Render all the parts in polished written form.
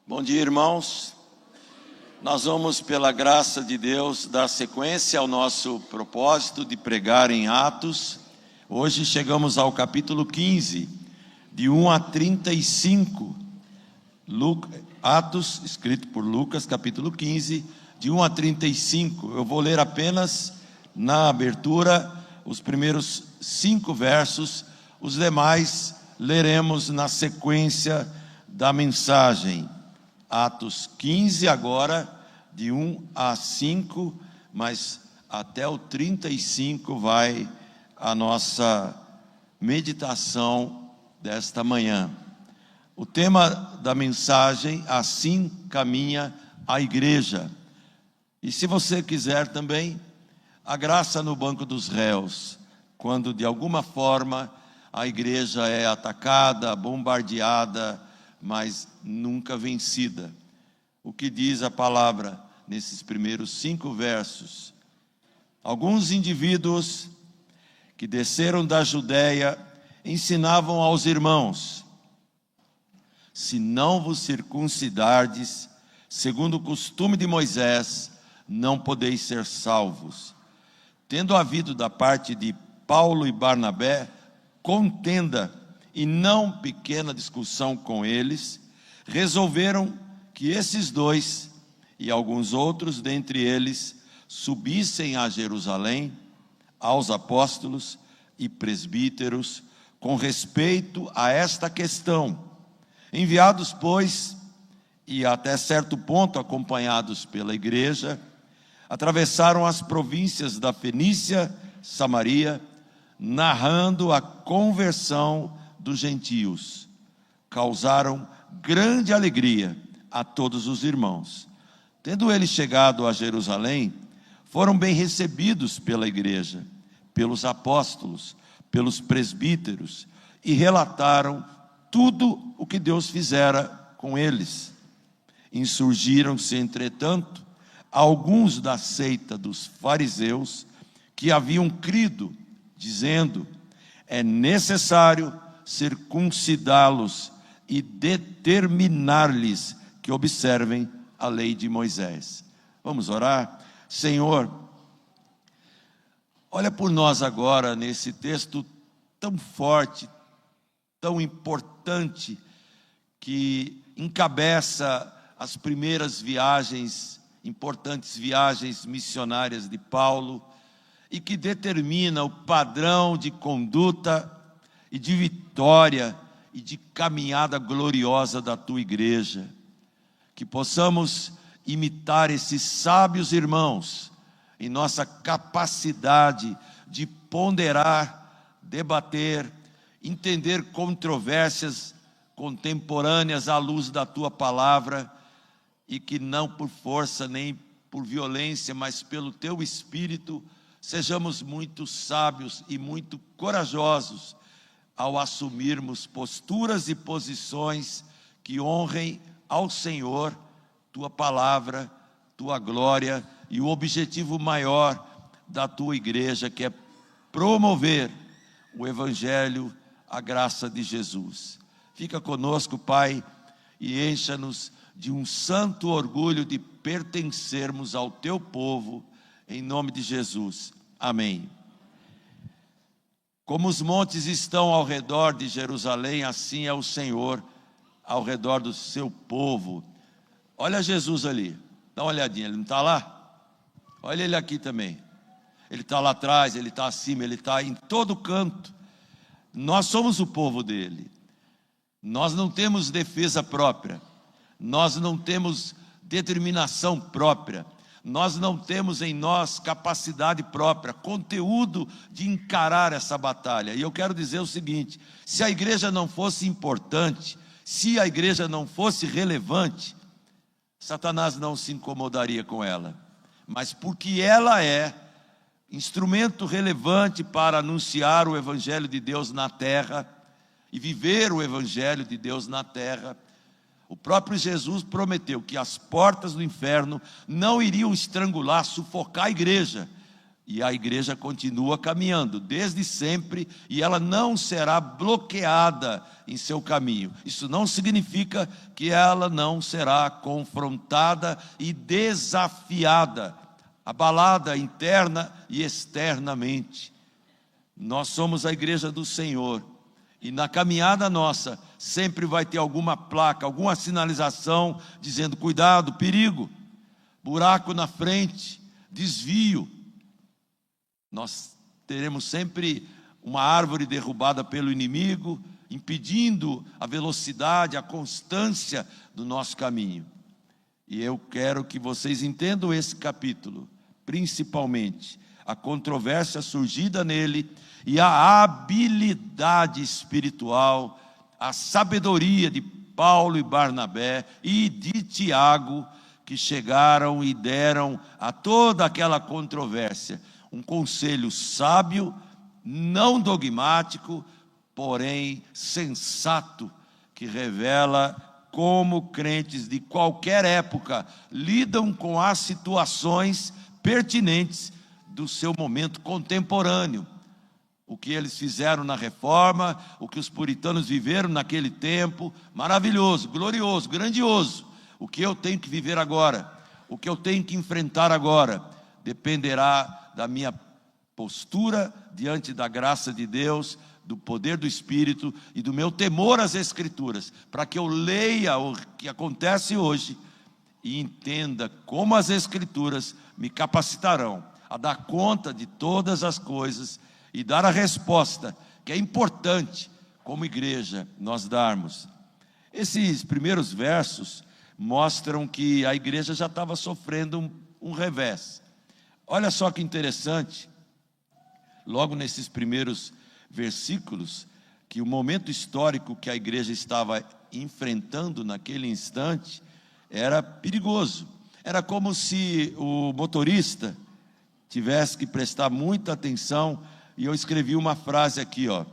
Bom dia, irmãos. Nós vamos, pela graça de Deus, dar sequência ao nosso propósito de pregar em Atos. Hoje chegamos ao capítulo 15, de 1 a 35. Atos, escrito por Lucas, capítulo 15, de 1 a 35. Eu vou ler apenas na abertura os primeiros 5 versos, os demais leremos na sequência da mensagem. Atos 15 agora, de 1 a 5, mas até o 35 vai a nossa meditação desta manhã. O tema da mensagem: assim caminha a igreja. E se você quiser também, a graça no banco dos réus, quando de alguma forma a igreja é atacada, bombardeada, mas nunca vencida. O que diz a palavra nesses primeiros 5 versos? Alguns indivíduos que desceram da Judéia ensinavam aos irmãos: se não vos circuncidardes, segundo o costume de Moisés, não podeis ser salvos. Tendo havido da parte de Paulo e Barnabé contenda e não pequena discussão com eles, resolveram que esses dois e alguns outros dentre eles subissem a Jerusalém aos apóstolos e presbíteros com respeito a esta questão. Enviados, pois, e até certo ponto acompanhados pela igreja, atravessaram as províncias da Fenícia, Samaria, narrando a conversão dos gentios. Causaram grande alegria a todos os irmãos. Tendo eles chegado a Jerusalém, foram bem recebidos pela igreja, pelos apóstolos, pelos presbíteros, e relataram tudo o que Deus fizera com eles. Insurgiram-se, entretanto, alguns da seita dos fariseus que haviam crido, dizendo: é necessário circuncidá-los e determinar-lhes que observem a lei de Moisés. Vamos orar? Senhor, olha por nós agora nesse texto tão forte, tão importante, que encabeça as primeiras viagens, importantes viagens missionárias de Paulo, e que determina o padrão de conduta e de vitória e de caminhada gloriosa da tua igreja. Que possamos imitar esses sábios irmãos em nossa capacidade de ponderar, debater, entender controvérsias contemporâneas à luz da tua palavra, e que não por força nem por violência, mas pelo teu Espírito, sejamos muito sábios e muito corajosos ao assumirmos posturas e posições que honrem ao Senhor, tua palavra, tua glória e o objetivo maior da tua igreja, que é promover o Evangelho, a graça de Jesus. Fica conosco, Pai, e encha-nos de um santo orgulho de pertencermos ao teu povo, em nome de Jesus. Amém. Como os montes estão ao redor de Jerusalém, assim é o Senhor ao redor do seu povo. Olha Jesus ali, dá uma olhadinha, ele não está lá? Olha ele aqui também. Ele está lá atrás, ele está acima, ele está em todo canto. Nós somos o povo dele. Nós não temos defesa própria, nós não temos determinação própria, nós não temos em nós capacidade própria, conteúdo de encarar essa batalha. E eu quero dizer o seguinte: se a igreja não fosse importante, se a igreja não fosse relevante, Satanás não se incomodaria com ela. Mas porque ela é instrumento relevante para anunciar o Evangelho de Deus na terra e viver o Evangelho de Deus na terra, o próprio Jesus prometeu que as portas do inferno não iriam estrangular, sufocar a igreja. E a igreja continua caminhando desde sempre, e ela não será bloqueada em seu caminho. Isso não significa que ela não será confrontada e desafiada, abalada interna e externamente. Nós somos a igreja do Senhor, e na caminhada nossa sempre vai ter alguma placa, alguma sinalização dizendo: cuidado, perigo, buraco na frente, desvio. Nós teremos sempre uma árvore derrubada pelo inimigo, impedindo a velocidade, a constância do nosso caminho. E eu quero que vocês entendam esse capítulo, principalmente a controvérsia surgida nele e a habilidade espiritual, a sabedoria de Paulo e Barnabé e de Tiago, que chegaram e deram a toda aquela controvérsia um conselho sábio, não dogmático, porém sensato, que revela como crentes de qualquer época lidam com as situações pertinentes do seu momento contemporâneo. O que eles fizeram na reforma, o que os puritanos viveram naquele tempo, maravilhoso, glorioso, grandioso. O que eu tenho que viver agora, o que eu tenho que enfrentar agora, dependerá da minha postura diante da graça de Deus, do poder do Espírito e do meu temor às Escrituras, para que eu leia o que acontece hoje e entenda como as Escrituras me capacitarão a dar conta de todas as coisas e dar a resposta que é importante como igreja nós darmos. Esses primeiros versos mostram que a igreja já estava sofrendo um revés. Olha só que interessante, logo nesses primeiros versículos, que o momento histórico que a igreja estava enfrentando naquele instante era perigoso. Era como se o motorista tivesse que prestar muita atenção, e eu escrevi uma frase aqui, ó.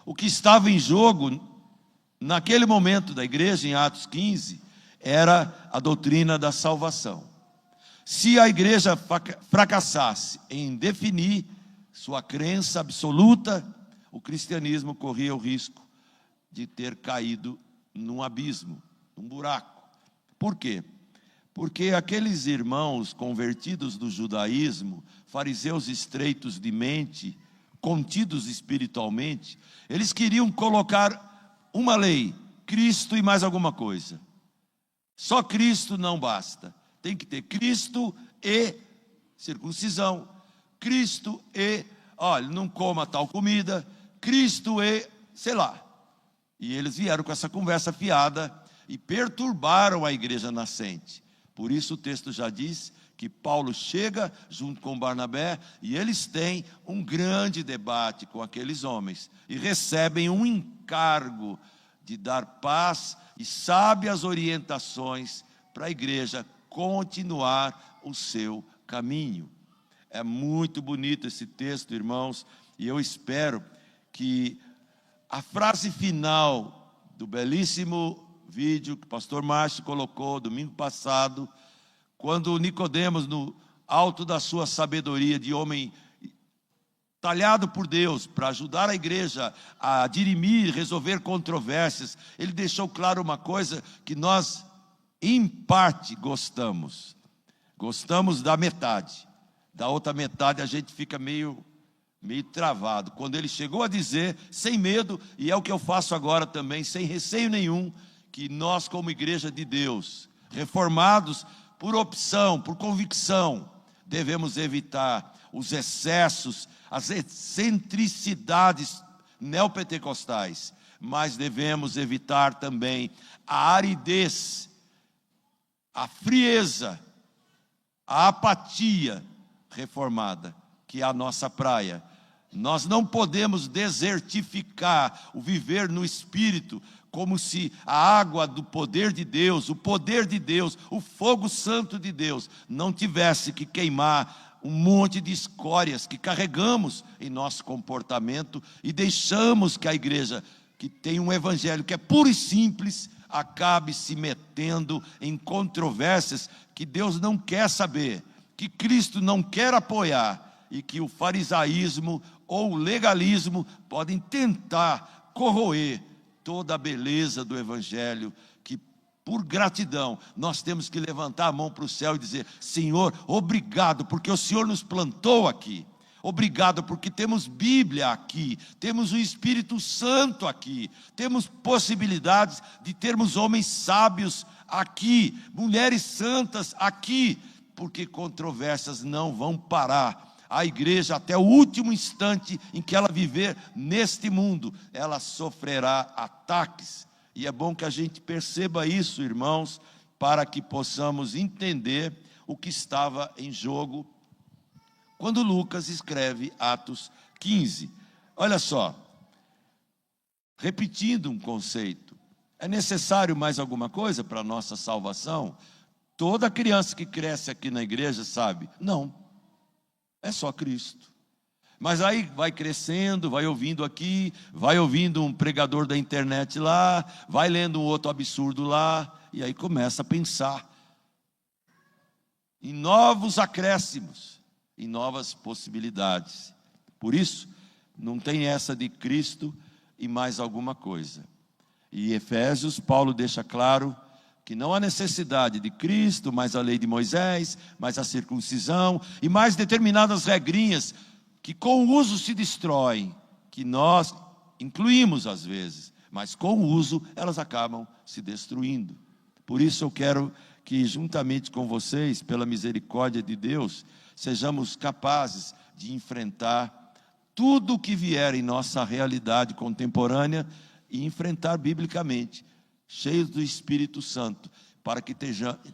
O que estava em jogo naquele momento da igreja, em Atos 15, era a doutrina da salvação. Se a igreja fracassasse em definir sua crença absoluta, o cristianismo corria o risco de ter caído num abismo, num buraco. Por quê? Porque aqueles irmãos convertidos do judaísmo, fariseus estreitos de mente, contidos espiritualmente, eles queriam colocar uma lei, Cristo e mais alguma coisa. Só Cristo não basta. Tem que ter Cristo e circuncisão, Cristo e, olha, não coma tal comida, Cristo e, sei lá. E eles vieram com essa conversa fiada e perturbaram a igreja nascente. Por isso o texto já diz que Paulo chega junto com Barnabé e eles têm um grande debate com aqueles homens e recebem um encargo de dar paz e sábias orientações para a igreja continuar o seu caminho. É muito bonito esse texto, irmãos, e eu espero que a frase final do belíssimo vídeo que o pastor Márcio colocou domingo passado, quando Nicodemos, no alto da sua sabedoria de homem talhado por Deus para ajudar a igreja a dirimir, resolver controvérsias, ele deixou claro uma coisa que nós em parte gostamos da metade, da outra metade a gente fica meio travado. Quando ele chegou a dizer, sem medo, e é o que eu faço agora também, sem receio nenhum, que nós como igreja de Deus, reformados por opção, por convicção, devemos evitar os excessos, as excentricidades neopentecostais, mas devemos evitar também a aridez, a frieza, a apatia reformada, que é a nossa praia. Nós não podemos desertificar o viver no Espírito, como se a água do poder de Deus, o poder de Deus, o fogo santo de Deus, não tivesse que queimar um monte de escórias que carregamos em nosso comportamento e deixamos que a igreja, que tem um evangelho que é puro e simples, acabe se metendo em controvérsias que Deus não quer saber, que Cristo não quer apoiar e que o farisaísmo ou o legalismo podem tentar corroer toda a beleza do Evangelho, que por gratidão nós temos que levantar a mão para o céu e dizer: Senhor, obrigado porque o Senhor nos plantou aqui. Obrigado porque temos Bíblia aqui, temos o Espírito Santo aqui, temos possibilidades de termos homens sábios aqui, mulheres santas aqui, porque controvérsias não vão parar. A igreja, até o último instante em que ela viver neste mundo, ela sofrerá ataques. E é bom que a gente perceba isso, irmãos, para que possamos entender o que estava em jogo quando Lucas escreve Atos 15. Olha só, repetindo um conceito, é necessário mais alguma coisa para a nossa salvação? Toda criança que cresce aqui na igreja sabe, não, é só Cristo. Mas aí vai crescendo, vai ouvindo aqui, vai ouvindo um pregador da internet lá, vai lendo um outro absurdo lá, e aí começa a pensar em novos acréscimos, em novas possibilidades. Por isso, não tem essa de Cristo e mais alguma coisa. E em Efésios, Paulo deixa claro que não há necessidade de Cristo, mais a lei de Moisés, mais a circuncisão e mais determinadas regrinhas que com o uso se destroem, que nós incluímos às vezes, mas com o uso elas acabam se destruindo. Por isso eu quero que juntamente com vocês, pela misericórdia de Deus, sejamos capazes de enfrentar tudo o que vier em nossa realidade contemporânea e enfrentar biblicamente, cheios do Espírito Santo, para que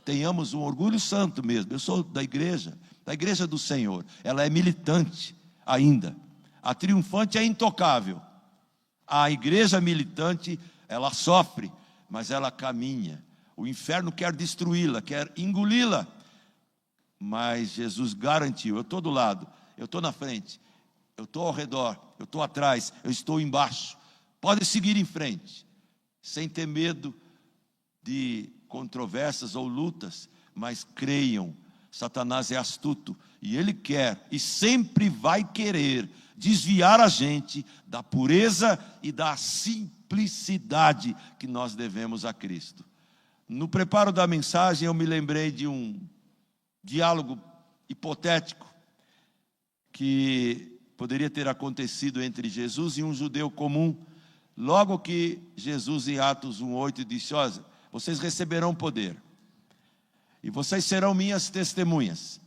tenhamos um orgulho santo mesmo. Eu sou da igreja do Senhor, ela é militante ainda, a triunfante é intocável, a igreja militante, ela sofre, mas ela caminha, o inferno quer destruí-la, quer engoli-la, mas Jesus garantiu: eu estou do lado, eu estou na frente, eu estou ao redor, eu estou atrás, eu estou embaixo, pode seguir em frente, sem ter medo de controvérsias ou lutas, mas creiam, Satanás é astuto, e ele quer, e sempre vai querer, desviar a gente da pureza e da simplicidade que nós devemos a Cristo. No preparo da mensagem eu me lembrei de um diálogo hipotético que poderia ter acontecido entre Jesus e um judeu comum, logo que Jesus em Atos 1:8 disse: ó, vocês receberão poder e vocês serão minhas testemunhas,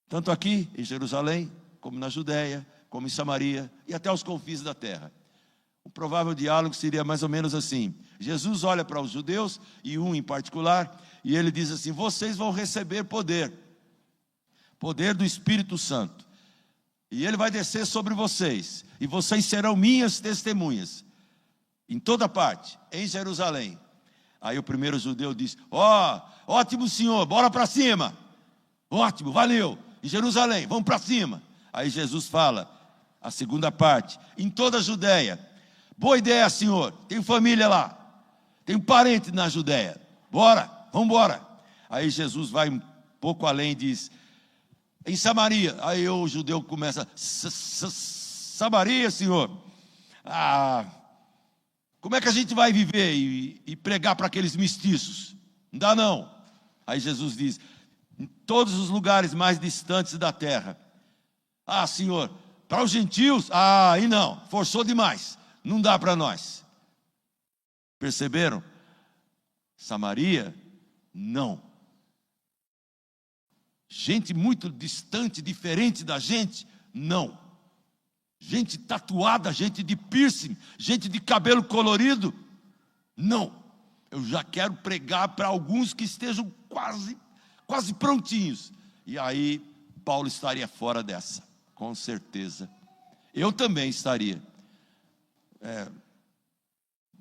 tanto aqui em Jerusalém, como na Judéia, como em Samaria e até os confins da terra. O provável diálogo seria mais ou menos assim: Jesus olha para os judeus, e um em particular, e ele diz assim: vocês vão receber poder do Espírito Santo, e ele vai descer sobre vocês, e vocês serão minhas testemunhas, em toda parte, em Jerusalém. Aí o primeiro judeu diz: ó, ótimo senhor, bora para cima, ótimo, valeu, em Jerusalém, vamos para cima. Aí Jesus fala, a segunda parte: em toda a Judéia. Boa ideia, senhor, tenho família lá, tenho parente na Judéia, bora, vamos embora. Aí Jesus vai um pouco além e diz: em Samaria. Aí o judeu começa: Samaria, senhor? Como é que a gente vai viver e pregar para aqueles mestiços? Não dá não. Aí Jesus diz: em todos os lugares mais distantes da terra. Senhor, para os gentios? Aí não, forçou demais, não dá para nós. Perceberam? Samaria, não. Gente muito distante, diferente da gente, não. Gente tatuada, gente de piercing, gente de cabelo colorido, não. Eu já quero pregar para alguns que estejam quase prontinhos. E aí Paulo estaria fora dessa, com certeza. Eu também estaria.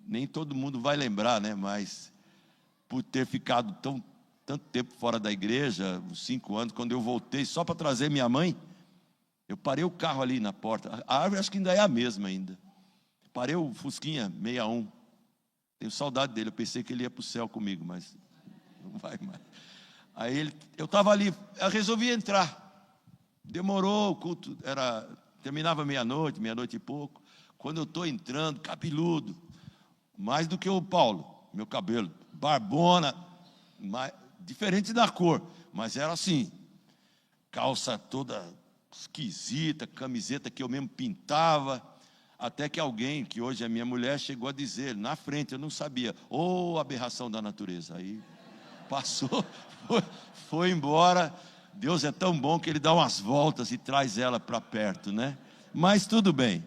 Nem todo mundo vai lembrar, né? Mas por ter ficado tanto tempo fora da igreja, uns 5 anos, quando eu voltei só para trazer minha mãe, eu parei o carro ali na porta. A árvore acho que ainda é a mesma ainda. Parei o Fusquinha 61. Tenho saudade dele, eu pensei que ele ia para o céu comigo, mas não vai mais. Aí eu estava ali, eu resolvi entrar. Demorou, o culto terminava meia-noite, meia-noite e pouco. Quando eu estou entrando, cabeludo, mais do que o Paulo, meu cabelo, barbona, diferente da cor, mas era assim, calça toda esquisita, camiseta que eu mesmo pintava, até que alguém, que hoje é minha mulher, chegou a dizer, na frente, eu não sabia, aberração da natureza. Aí passou, foi embora. Deus é tão bom que Ele dá umas voltas e traz ela para perto, né? Mas tudo bem.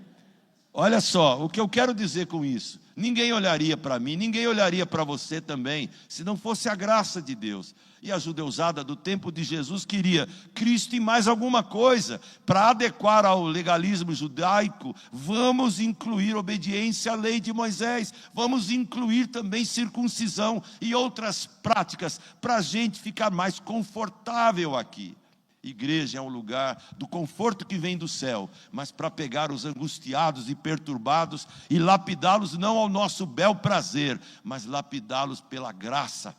Olha só, o que eu quero dizer com isso, ninguém olharia para mim, ninguém olharia para você também, se não fosse a graça de Deus. E a judeusada do tempo de Jesus queria Cristo e mais alguma coisa, para adequar ao legalismo judaico, vamos incluir obediência à lei de Moisés, vamos incluir também circuncisão e outras práticas, para a gente ficar mais confortável aqui. Igreja é um lugar do conforto que vem do céu, mas para pegar os angustiados e perturbados e lapidá-los não ao nosso bel prazer, mas lapidá-los pela graça,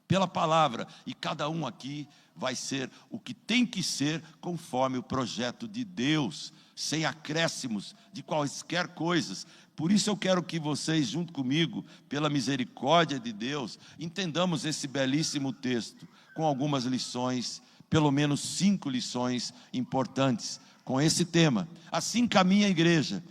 pela palavra. E cada um aqui vai ser o que tem que ser conforme o projeto de Deus, sem acréscimos de quaisquer coisas. Por isso eu quero que vocês, junto comigo, pela misericórdia de Deus, entendamos esse belíssimo texto com algumas lições, pelo menos 5 lições importantes com esse tema. Assim caminha a igreja.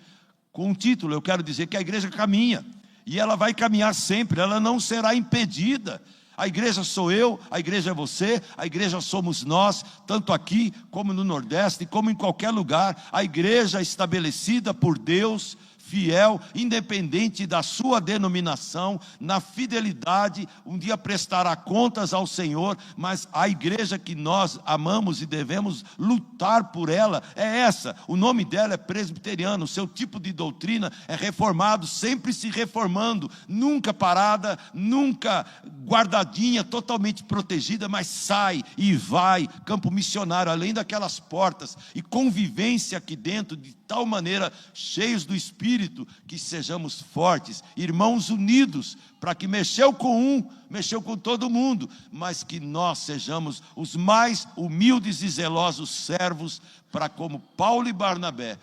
Com o título eu quero dizer que a igreja caminha, e ela vai caminhar sempre, ela não será impedida. A igreja sou eu, a igreja é você, a igreja somos nós, tanto aqui como no Nordeste, como em qualquer lugar. A igreja estabelecida por Deus, fiel, independente da sua denominação, na fidelidade, um dia prestará contas ao Senhor, mas a igreja que nós amamos e devemos lutar por ela é essa. O nome dela é presbiteriano, o seu tipo de doutrina é reformado, sempre se reformando, nunca parada, nunca guardadinha, totalmente protegida, mas sai e vai, campo missionário, além daquelas portas, e convivência aqui dentro, de tal maneira, cheios do Espírito, que sejamos fortes, irmãos unidos, para que mexeu com um, mexeu com todo mundo, mas que nós sejamos os mais humildes e zelosos servos, para, como Paulo e Barnabé,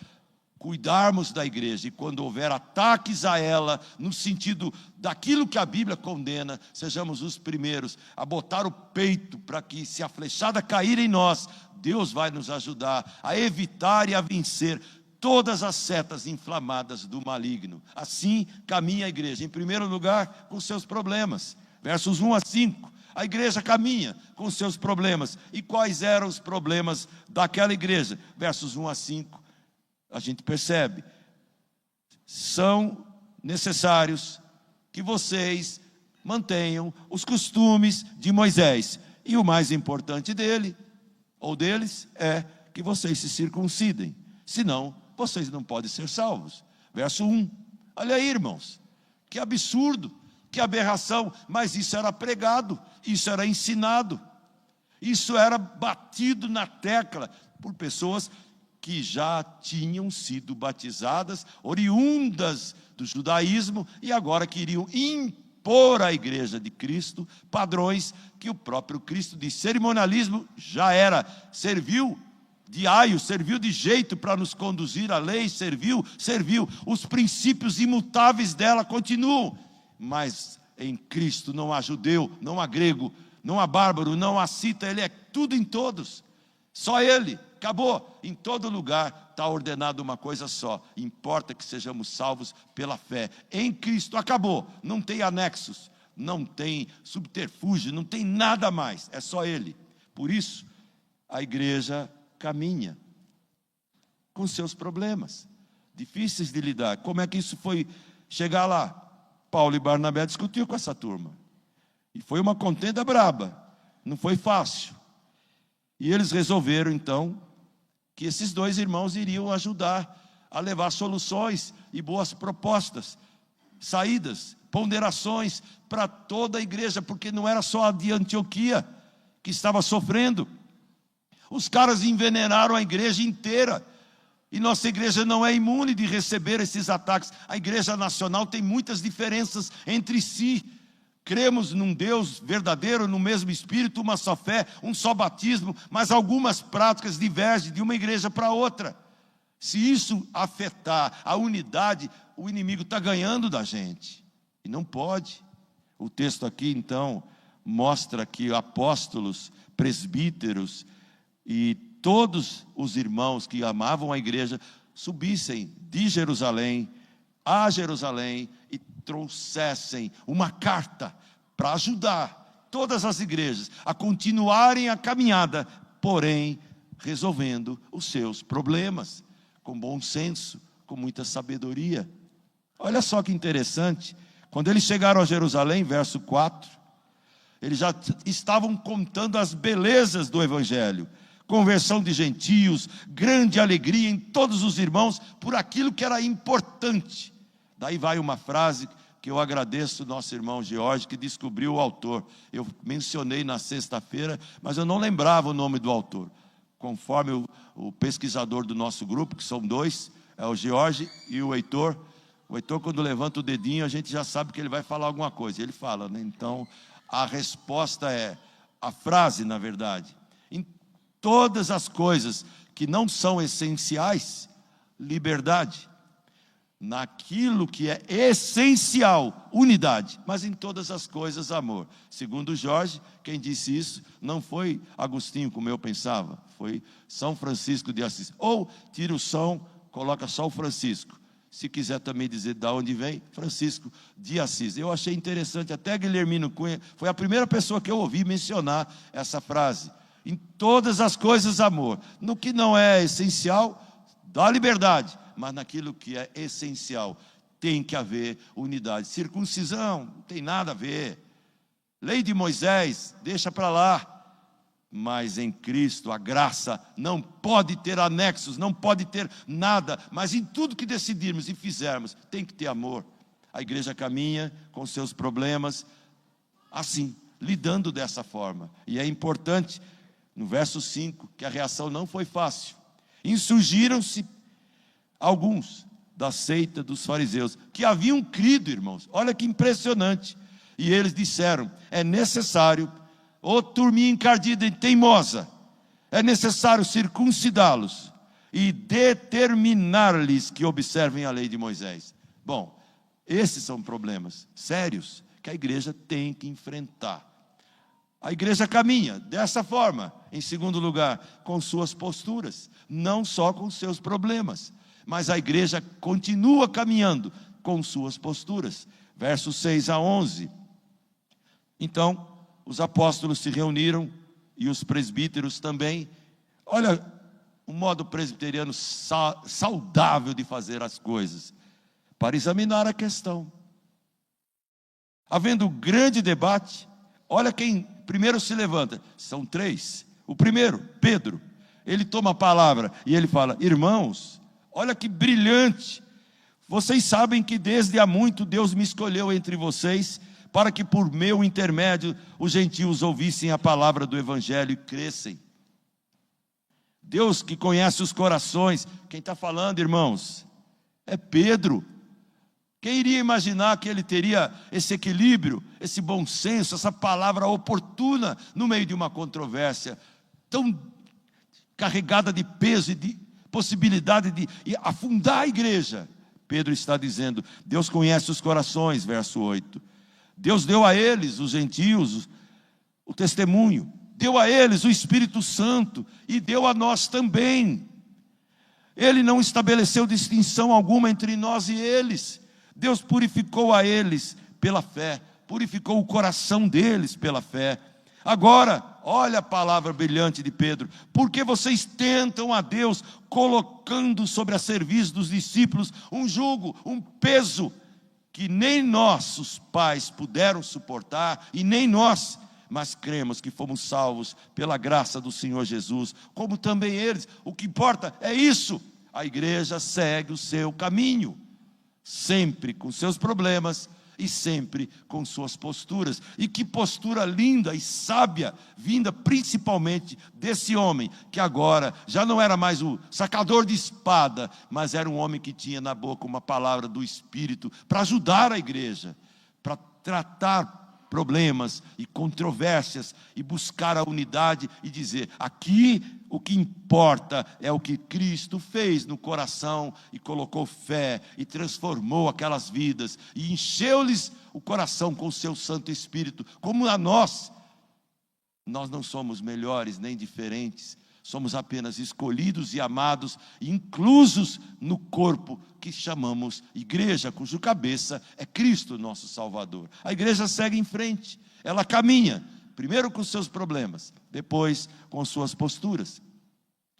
cuidarmos da igreja, e quando houver ataques a ela, no sentido daquilo que a Bíblia condena, sejamos os primeiros a botar o peito, para que, se a flechada cair em nós, Deus vai nos ajudar a evitar e a vencer todas as setas inflamadas do maligno. Assim caminha a igreja, em primeiro lugar, com seus problemas. Versos 1 a 5, a igreja caminha com seus problemas. E quais eram os problemas daquela igreja? Versos 1 a 5, a gente percebe: são necessários que vocês mantenham os costumes de Moisés. E o mais importante dele, ou deles, é que vocês se circuncidem. Senão, vocês não podem ser salvos. Verso 1, olha aí, irmãos, que absurdo, que aberração, mas isso era pregado, isso era ensinado, isso era batido na tecla por pessoas que já tinham sido batizadas, oriundas do judaísmo, e agora queriam impor à igreja de Cristo padrões que o próprio Cristo de cerimonialismo já era, serviu de aio, serviu de jeito para nos conduzir à lei, serviu, os princípios imutáveis dela continuam, mas em Cristo não há judeu, não há grego, não há bárbaro, não há cita, Ele é tudo em todos, só Ele, acabou. Em todo lugar está ordenado uma coisa só: importa que sejamos salvos pela fé em Cristo, acabou, não tem anexos, não tem subterfúgio, não tem nada mais, é só Ele. Por isso a igreja caminha com seus problemas, difíceis de lidar. Como é que isso foi chegar lá? Paulo e Barnabé discutiram com essa turma, e foi uma contenda braba, não foi fácil. E eles resolveram então que esses dois irmãos iriam ajudar a levar soluções e boas propostas, saídas, ponderações para toda a igreja, porque não era só a de Antioquia que estava sofrendo. Os caras envenenaram a igreja inteira, e nossa igreja não é imune de receber esses ataques. A igreja nacional tem muitas diferenças entre si, cremos num Deus verdadeiro, no mesmo Espírito, uma só fé, um só batismo, mas algumas práticas divergem de uma igreja para outra. Se isso afetar a unidade, o inimigo está ganhando da gente. E não pode. O texto aqui, então, mostra que apóstolos, presbíteros e todos os irmãos que amavam a igreja subissem de Jerusalém a Jerusalém e trouxessem uma carta para ajudar todas as igrejas a continuarem a caminhada, porém resolvendo os seus problemas, com bom senso, com muita sabedoria. Olha só que interessante, quando eles chegaram a Jerusalém, verso 4, eles já estavam contando as belezas do Evangelho, conversão de gentios, grande alegria em todos os irmãos, por aquilo que era importante. Daí vai uma frase que eu agradeço ao nosso irmão George, que descobriu o autor. Eu mencionei na sexta-feira, mas eu não lembrava o nome do autor. Conforme o pesquisador do nosso grupo, que são dois, é o George e o Heitor. O Heitor, quando levanta o dedinho, a gente já sabe que ele vai falar alguma coisa. Ele fala, né? Então, a resposta é, a frase, na verdade, em todas as coisas que não são essenciais, liberdade. Naquilo que é essencial, unidade, mas em todas as coisas, amor. Segundo Jorge, quem disse isso não foi Agostinho, como eu pensava, foi São Francisco de Assis. Ou tira o São, coloca só o Francisco. Se quiser também dizer de onde vem, Francisco de Assis. Eu achei interessante, até Guilhermino Cunha, foi a primeira pessoa que eu ouvi mencionar essa frase. Em todas as coisas, amor. No que não é essencial, dá liberdade. Mas naquilo que é essencial, tem que haver unidade. Circuncisão, não tem nada a ver. Lei de Moisés, deixa para lá. Mas em Cristo, a graça não pode ter anexos, não pode ter nada. Mas em tudo que decidirmos e fizermos, tem que ter amor. A igreja caminha com seus problemas, assim, lidando dessa forma. E é importante, no verso 5, que a reação não foi fácil. Insurgiram-se alguns da seita dos fariseus, que haviam crido, irmãos. Olha que impressionante. E eles disseram, é necessário, ô turminha encardida e teimosa, é necessário circuncidá-los e determinar-lhes que observem a lei de Moisés. Bom, esses são problemas sérios que a igreja tem que enfrentar. A igreja caminha dessa forma, em segundo lugar, com suas posturas, não só com seus problemas. Mas a igreja continua caminhando com suas posturas. Versos 6 a 11. Então, os apóstolos se reuniram e os presbíteros também. Olha, um modo presbiteriano saudável de fazer as coisas, para examinar a questão. Havendo grande debate, olha quem primeiro se levanta. São três. O primeiro, Pedro, ele toma a palavra e ele fala, irmãos, olha que brilhante, vocês sabem que desde há muito Deus me escolheu entre vocês, para que por meu intermédio os gentios ouvissem a palavra do Evangelho e crescem. Deus que conhece os corações, quem está falando, irmãos, é Pedro. Quem iria imaginar que ele teria esse equilíbrio, esse bom senso, essa palavra oportuna no meio de uma controvérsia tão carregada de peso e de possibilidade de afundar a igreja? Pedro está dizendo, Deus conhece os corações, verso 8. Deus deu a eles, os gentios, o testemunho. Deu a eles o Espírito Santo e deu a nós também. Ele não estabeleceu distinção alguma entre nós e eles. Deus purificou a eles pela fé, purificou o coração deles pela fé. Agora, olha a palavra brilhante de Pedro, porque vocês tentam a Deus, colocando sobre a serviço dos discípulos um jugo, um peso, que nem nossos pais puderam suportar, e nem nós, mas cremos que fomos salvos pela graça do Senhor Jesus, como também eles. O que importa é isso, a igreja segue o seu caminho, sempre com seus problemas, e sempre com suas posturas. E que postura linda e sábia, vinda principalmente desse homem, que agora já não era mais o sacador de espada, mas era um homem que tinha na boca uma palavra do Espírito, para ajudar a igreja, para tratar problemas e controvérsias e buscar a unidade e dizer: aqui o que importa é o que Cristo fez no coração e colocou fé e transformou aquelas vidas e encheu-lhes o coração com o seu Santo Espírito, como a nós. Nós não somos melhores nem diferentes, somos apenas escolhidos e amados, inclusos no corpo que chamamos igreja, cujo cabeça é Cristo, nosso Salvador. A igreja segue em frente, ela caminha, primeiro com seus problemas, depois com suas posturas.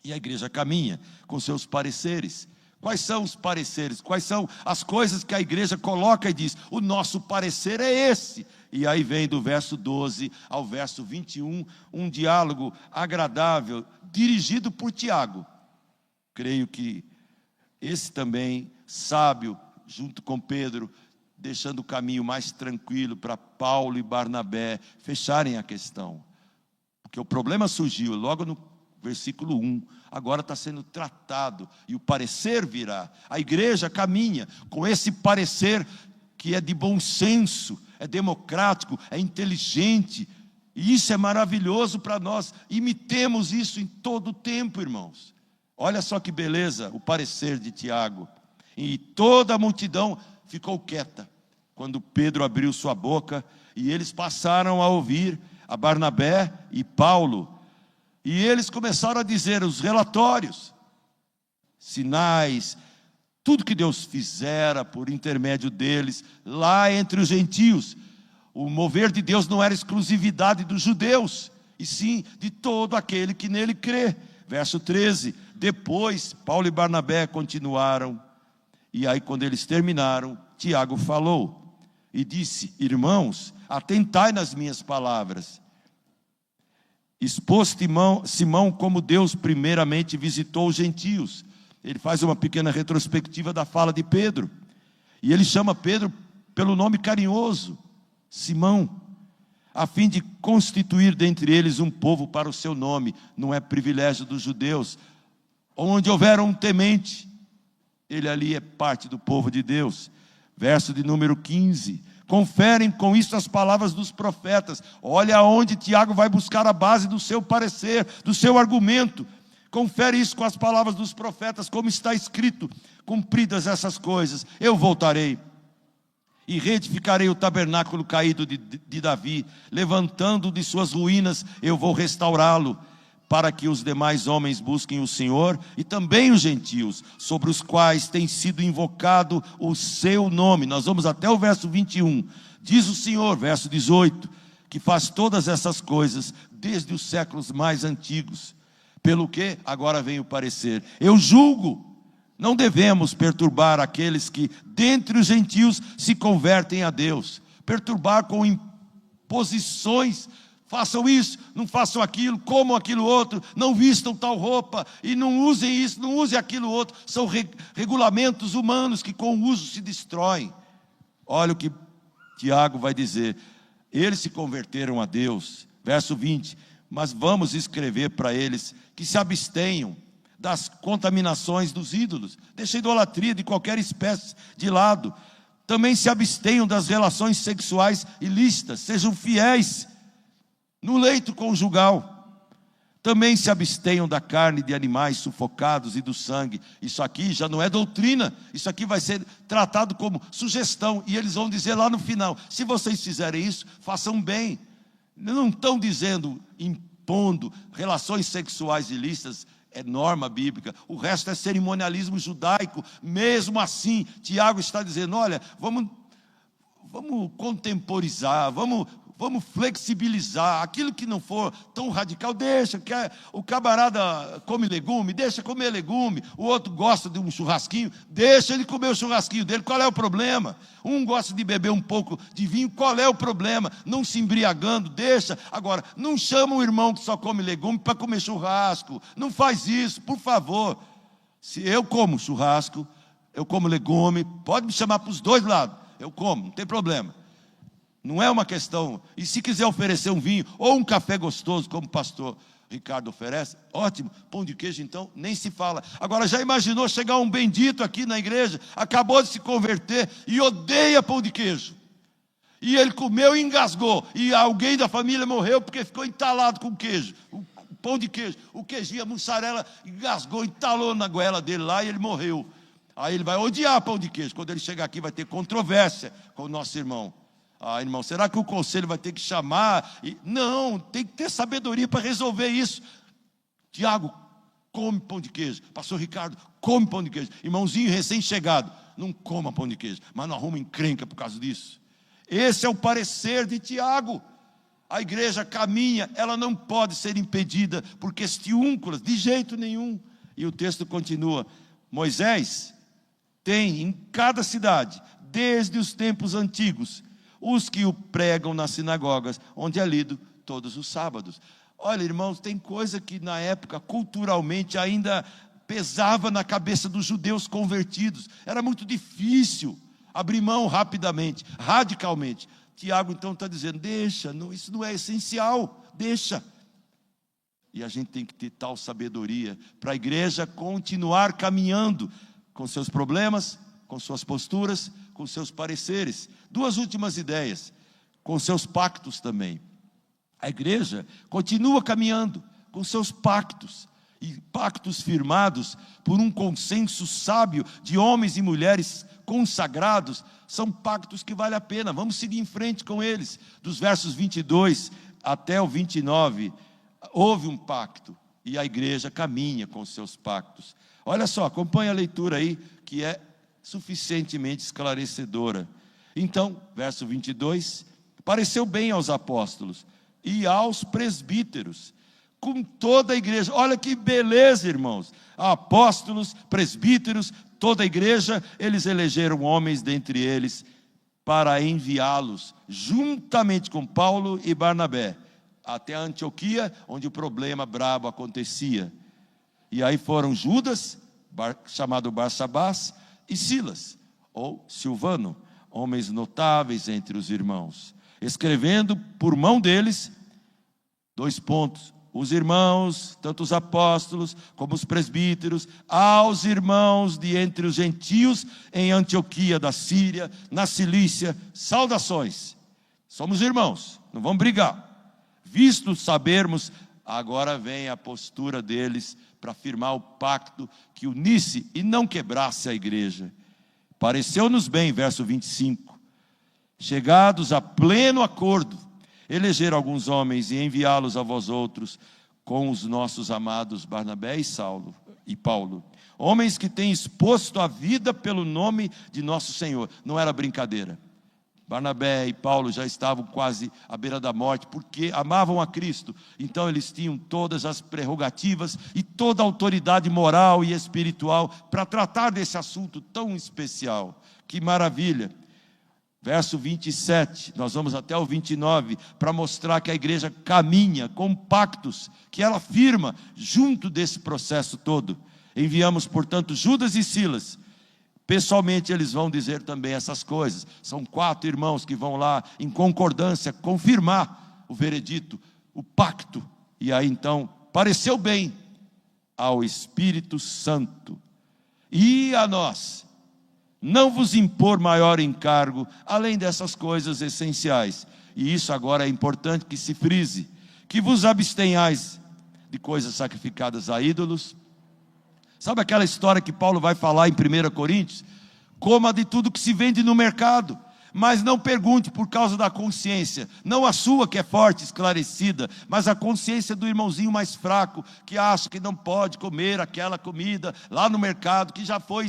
E a igreja caminha com seus pareceres. Quais são os pareceres? Quais são as coisas que a igreja coloca e diz: o nosso parecer é esse? E aí vem do verso 12 ao verso 21, um diálogo agradável, dirigido por Tiago. Creio que esse também, sábio, junto com Pedro, deixando o caminho mais tranquilo para Paulo e Barnabé fecharem a questão. Porque o problema surgiu logo no versículo 1, agora está sendo tratado, e o parecer virá. A igreja caminha com esse parecer que é de bom senso, é democrático, é inteligente, e isso é maravilhoso para nós. Imitemos isso em todo o tempo, irmãos. Olha só que beleza o parecer de Tiago. E toda a multidão ficou quieta quando Pedro abriu sua boca, e eles passaram a ouvir a Barnabé e Paulo. E eles começaram a dizer os relatórios, sinais, tudo que Deus fizera por intermédio deles, lá entre os gentios. O mover de Deus não era exclusividade dos judeus, e sim de todo aquele que nele crê. Verso 13, depois Paulo e Barnabé continuaram, e aí quando eles terminaram, Tiago falou, e disse: irmãos, atentai nas minhas palavras. Expôs Simão como Deus primeiramente visitou os gentios. Ele faz uma pequena retrospectiva da fala de Pedro, e ele chama Pedro pelo nome carinhoso, Simão, a fim de constituir dentre eles um povo para o seu nome. Não é privilégio dos judeus. Onde houver um temente, ele ali é parte do povo de Deus. Verso de número 15, conferem com isso as palavras dos profetas. Olha aonde Tiago vai buscar a base do seu parecer, do seu argumento. Confere isso com as palavras dos profetas, como está escrito: cumpridas essas coisas, eu voltarei e reedificarei o tabernáculo caído de Davi, levantando de suas ruínas, eu vou restaurá-lo, para que os demais homens busquem o Senhor, e também os gentios, sobre os quais tem sido invocado o seu nome. Nós vamos até o verso 21, diz o Senhor, verso 18, que faz todas essas coisas, desde os séculos mais antigos. Pelo que, agora vem o parecer, eu julgo, não devemos perturbar aqueles que, dentre os gentios, se convertem a Deus. Perturbar com imposições: façam isso, não façam aquilo, comam aquilo outro, não vistam tal roupa, e não usem isso, não usem aquilo outro. São regulamentos humanos que com o uso se destroem. Olha o que Tiago vai dizer: eles se converteram a Deus. Verso 20, mas vamos escrever para eles que se abstenham das contaminações dos ídolos, deixem a idolatria de qualquer espécie de lado, também se abstenham das relações sexuais ilícitas, sejam fiéis no leito conjugal, também se abstenham da carne de animais sufocados e do sangue. Isso aqui já não é doutrina, isso aqui vai ser tratado como sugestão, e eles vão dizer lá no final: se vocês fizerem isso, façam bem. Não estão dizendo, impondo relações sexuais ilícitas, é norma bíblica, o resto é cerimonialismo judaico. Mesmo assim, Tiago está dizendo: olha, vamos contemporizar, vamos flexibilizar, aquilo que não for tão radical, deixa, que o camarada come legume, deixa comer legume, o outro gosta de um churrasquinho, deixa ele comer o churrasquinho dele, qual é o problema? Um gosta de beber um pouco de vinho, qual é o problema? Não se embriagando, deixa. Agora, não chama o irmão que só come legume para comer churrasco, não faz isso, por favor. Se eu como churrasco, eu como legume, pode me chamar para os dois lados, eu como, não tem problema. Não é uma questão. E se quiser oferecer um vinho ou um café gostoso, como o pastor Ricardo oferece, ótimo. Pão de queijo, então, nem se fala. Agora, já imaginou chegar um bendito aqui na igreja, acabou de se converter e odeia pão de queijo? E ele comeu e engasgou. E alguém da família morreu porque ficou entalado com queijo. O pão de queijo. O queijinho, a mussarela, engasgou, entalou na goela dele lá e ele morreu. Aí ele vai odiar pão de queijo. Quando ele chegar aqui vai ter controvérsia com o nosso irmão. Ah, irmão, será que o conselho vai ter que chamar? Não, tem que ter sabedoria para resolver isso. Tiago, come pão de queijo. Pastor Ricardo, come pão de queijo. Irmãozinho recém-chegado, não coma pão de queijo, mas não arruma encrenca por causa disso. Esse é o parecer de Tiago. A igreja caminha, ela não pode ser impedida por questiúnculas, de jeito nenhum. E o texto continua: Moisés tem em cada cidade, desde os tempos antigos, os que o pregam nas sinagogas, onde é lido todos os sábados. Olha, irmãos, tem coisa que na época, culturalmente, ainda pesava na cabeça dos judeus convertidos. Era muito difícil abrir mão rapidamente, radicalmente. Tiago então está dizendo, deixa, isso não é essencial, deixa. E a gente tem que ter tal sabedoria para a igreja continuar caminhando com seus problemas, com suas posturas, com seus pareceres. Duas últimas ideias, com seus pactos também. A igreja continua caminhando com seus pactos, e pactos firmados por um consenso sábio de homens e mulheres consagrados, são pactos que vale a pena, vamos seguir em frente com eles. Dos versos 22 até o 29, houve um pacto, e a igreja caminha com seus pactos. Olha só, acompanha a leitura aí, que é suficientemente esclarecedora. Então, verso 22, pareceu bem aos apóstolos e aos presbíteros, com toda a igreja. Olha que beleza, irmãos. Apóstolos, presbíteros, toda a igreja, eles elegeram homens dentre eles para enviá-los, juntamente com Paulo e Barnabé, até a Antioquia, onde o problema brabo acontecia. E aí foram Judas, chamado Barsabás, e Silas, ou Silvano, homens notáveis entre os irmãos, escrevendo por mão deles, 2 pontos, os irmãos, tanto os apóstolos como os presbíteros, aos irmãos de entre os gentios em Antioquia da Síria, na Cilícia, saudações. Somos irmãos, não vamos brigar. Visto sabermos, agora vem a postura deles para firmar o pacto que unisse e não quebrasse a igreja. Pareceu-nos bem, verso 25, chegados a pleno acordo, eleger alguns homens e enviá-los a vós outros, com os nossos amados Barnabé e Paulo, homens que têm exposto a vida pelo nome de nosso Senhor. Não era brincadeira. Barnabé e Paulo já estavam quase à beira da morte, porque amavam a Cristo. Então eles tinham todas as prerrogativas e toda a autoridade moral e espiritual para tratar desse assunto tão especial. Que maravilha! Verso 27, nós vamos até o 29, para mostrar que a igreja caminha com pactos, que ela firma junto desse processo todo. Enviamos, portanto, Judas e Silas. Pessoalmente eles vão dizer também essas coisas. São 4 irmãos que vão lá em concordância, confirmar o veredito, o pacto. E aí então, pareceu bem ao Espírito Santo e a nós, não vos impor maior encargo, além dessas coisas essenciais. E isso agora é importante que se frise, que vos abstenhais de coisas sacrificadas a ídolos. Sabe aquela história que Paulo vai falar em 1 Coríntios? Coma de tudo que se vende no mercado, mas não pergunte por causa da consciência, não a sua que é forte, esclarecida, mas a consciência do irmãozinho mais fraco, que acha que não pode comer aquela comida lá no mercado, que já foi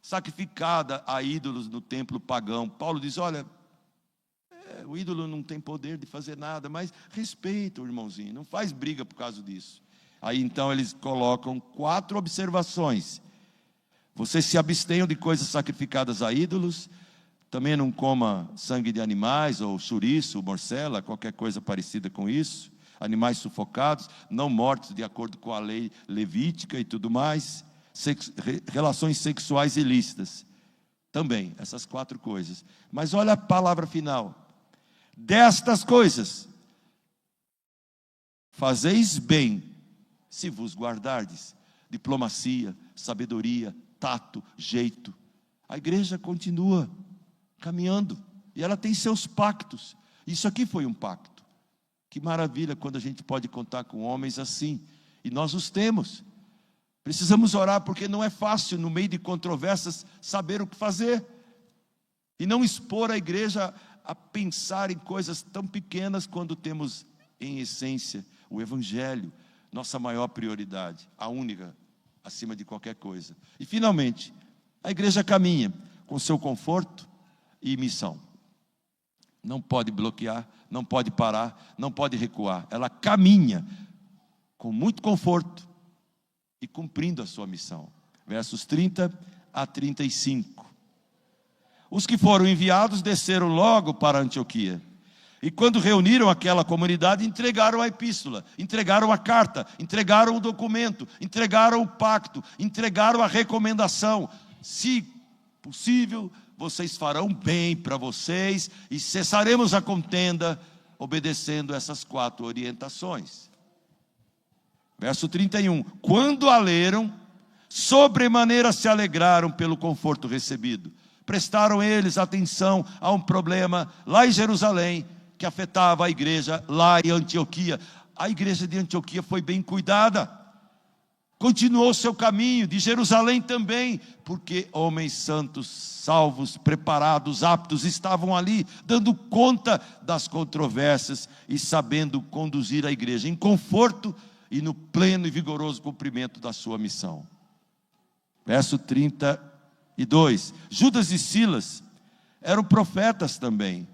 sacrificada a ídolos no templo pagão. Paulo diz, olha, o ídolo não tem poder de fazer nada, mas respeita o irmãozinho, não faz briga por causa disso. Aí então eles colocam 4 observações. Vocês se abstenham de coisas sacrificadas a ídolos, também não coma sangue de animais, ou chouriço, morcela, qualquer coisa parecida com isso, animais sufocados, não mortos de acordo com a lei levítica e tudo mais, relações sexuais ilícitas, também, essas 4 coisas. Mas olha a palavra final, destas coisas, fazeis bem, se vos guardardes. Diplomacia, sabedoria, tato, jeito. A igreja continua caminhando, e ela tem seus pactos. Isso aqui foi um pacto. Que maravilha quando a gente pode contar com homens assim, e nós os temos. Precisamos orar, porque não é fácil, no meio de controvérsias, saber o que fazer, e não expor a igreja a pensar em coisas tão pequenas, quando temos em essência o Evangelho, nossa maior prioridade, a única, acima de qualquer coisa. E finalmente, a igreja caminha com seu conforto e missão. Não pode bloquear, não pode parar, não pode recuar. Ela caminha com muito conforto e cumprindo a sua missão. Versos 30 a 35. Os que foram enviados desceram logo para Antioquia. E quando reuniram aquela comunidade, entregaram a epístola, entregaram a carta, entregaram o documento, entregaram o pacto, entregaram a recomendação. Se possível, vocês farão bem para vocês e cessaremos a contenda, obedecendo essas 4 orientações. Verso 31. Quando a leram, sobremaneira se alegraram pelo conforto recebido. Prestaram eles atenção a um problema lá em Jerusalém, que afetava a igreja lá em Antioquia. A igreja de Antioquia foi bem cuidada, continuou seu caminho, de Jerusalém também, porque homens santos, salvos, preparados, aptos, estavam ali, dando conta das controvérsias e sabendo conduzir a igreja em conforto e no pleno e vigoroso cumprimento da sua missão. Verso 32. Judas e Silas eram profetas também,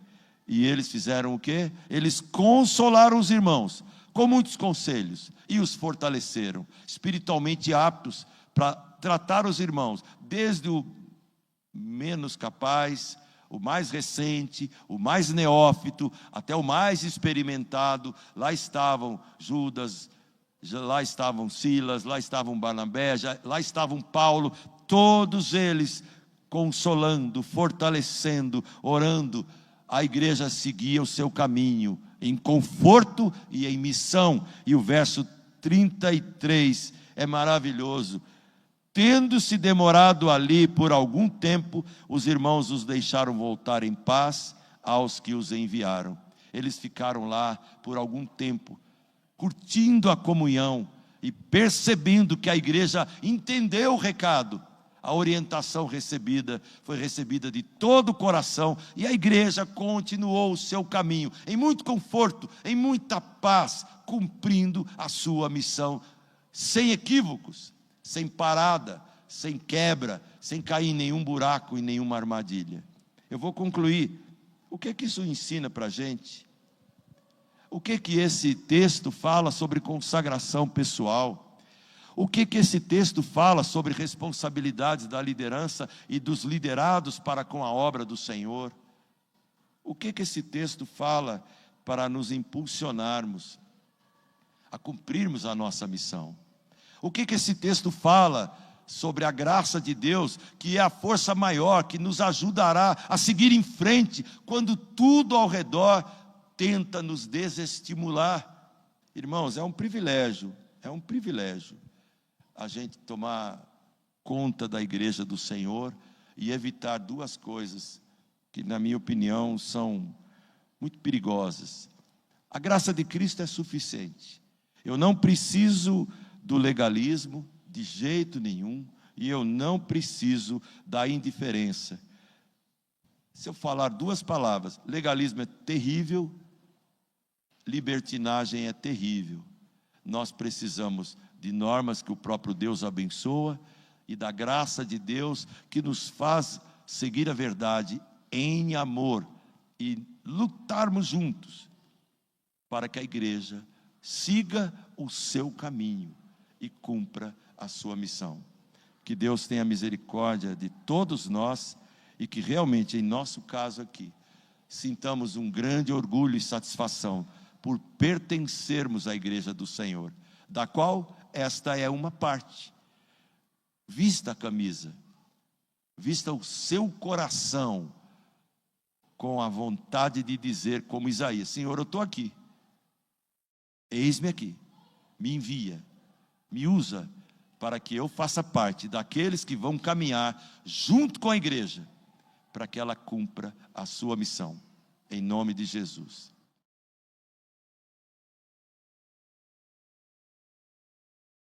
e eles fizeram o quê? Eles consolaram os irmãos com muitos conselhos e os fortaleceram, espiritualmente aptos para tratar os irmãos, desde o menos capaz, o mais recente, o mais neófito, até o mais experimentado. Lá estavam Judas, lá estavam Silas, lá estavam Barnabé, lá estavam Paulo, todos eles consolando, fortalecendo, orando. A igreja seguia o seu caminho, em conforto e em missão. E o verso 33 é maravilhoso. Tendo-se demorado ali por algum tempo, os irmãos os deixaram voltar em paz aos que os enviaram. Eles ficaram lá por algum tempo, curtindo a comunhão e percebendo que a igreja entendeu o recado. A orientação recebida foi recebida de todo o coração, e a igreja continuou o seu caminho, em muito conforto, em muita paz, cumprindo a sua missão, sem equívocos, sem parada, sem quebra, sem cair em nenhum buraco, em nenhuma armadilha. Eu vou concluir. O que é que isso ensina para a gente? O que é que esse texto fala sobre consagração pessoal? O que esse texto fala sobre responsabilidades da liderança e dos liderados para com a obra do Senhor? O que esse texto fala para nos impulsionarmos a cumprirmos a nossa missão? O que esse texto fala sobre a graça de Deus, que é a força maior, que nos ajudará a seguir em frente, quando tudo ao redor tenta nos desestimular? Irmãos, é um privilégio a gente tomar conta da igreja do Senhor e evitar 2 coisas que, na minha opinião, são muito perigosas. A graça de Cristo é suficiente. Eu não preciso do legalismo de jeito nenhum, e eu não preciso da indiferença. Se eu falar 2 palavras, legalismo é terrível, libertinagem é terrível. Nós precisamos de normas que o próprio Deus abençoa e da graça de Deus que nos faz seguir a verdade em amor e lutarmos juntos para que a igreja siga o seu caminho e cumpra a sua missão. Que Deus tenha misericórdia de todos nós e que realmente, em nosso caso aqui, sintamos um grande orgulho e satisfação por pertencermos à igreja do Senhor, da qual esta é uma parte. Vista a camisa, vista o seu coração com a vontade de dizer, como Isaías: Senhor, eu estou aqui, eis-me aqui, me envia, me usa para que eu faça parte daqueles que vão caminhar junto com a igreja, para que ela cumpra a sua missão. Em nome de Jesus.